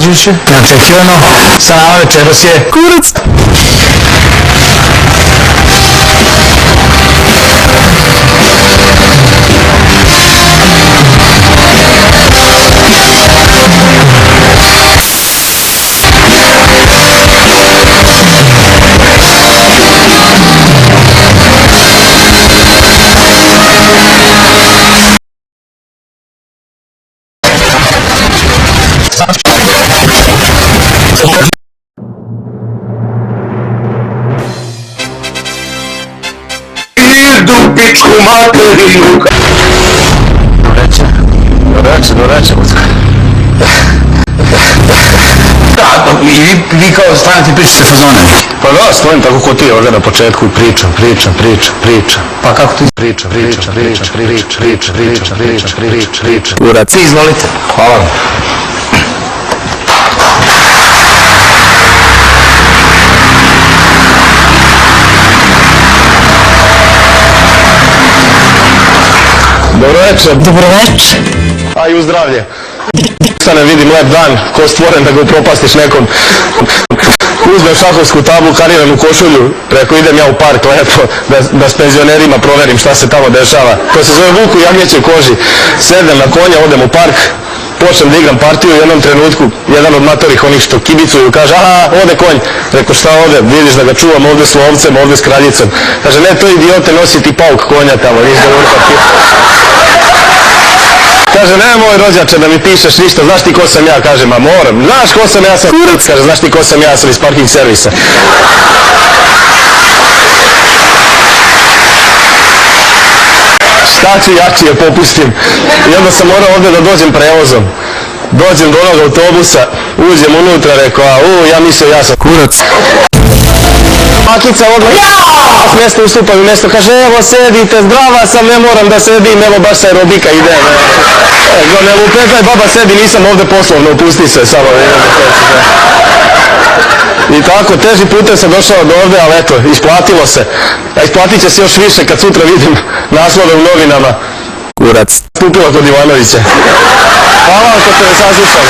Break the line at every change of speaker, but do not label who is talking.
Juše, neočekivano, sa nama večeras je kurac.
Idu pičku materinu.
Doreće. I vi kao stanete i pričate fazone neki?
Pa da, stojim tako ko ti ovdje na početku i pričam.
Pa kako ti?
Pričam.
Kurac, izvolite.
Hvala vam. Dobro večer. A i u zdravlje. Ustane, vidim lep dan, ko stvoren da ga upropastiš nekom. Uzmem šahovsku tablu, kariranu košulju, preko idem ja u park lepo, da s penzionerima proverim šta se tamo dešava. To se zove vuk u jagnjećoj koži. Sedem na konja, odem u park, počnem da igram partiju, u jednom trenutku jedan od matorih onih što kibicuju kaže ode konj. Reko šta ode, vidiš da ga čuvam ovde s lovcem, ovde s kraljicom. Kaže ne, to idiote nosi ti pauk konja tamo, nisi ga urpati. Kaže, nemoj rođače da mi pišeš ništa, znaš ti ko sam ja? Kaže, ma moram, znaš ko sam ja? Sam kurac. Kaže, znaš ti ko sam ja? Sam iz parking servisa. Šta ću jačije popustim? I onda sam morao ovdje da dođem prevozom. Dođem do onog autobusa, uđem unutra, rekao, ja mislio ja sam kurac. Makica odmah, s mjesta ustupam u mjesto, kaže, evo sedite, zdrava sam, ne moram da sedim, evo baš sa aerobika ide. Ne lupetaj, baba sedi, nisam ovdje poslovno, opusti se, samo. I tako, teži putem sam došao do ovdje, ali eto, isplatilo se. A isplatit će se još više kad sutra vidim naslove u novinama.
Kurac.
Stupila kod Ivanovića. Hvala vam što ste me saslušali.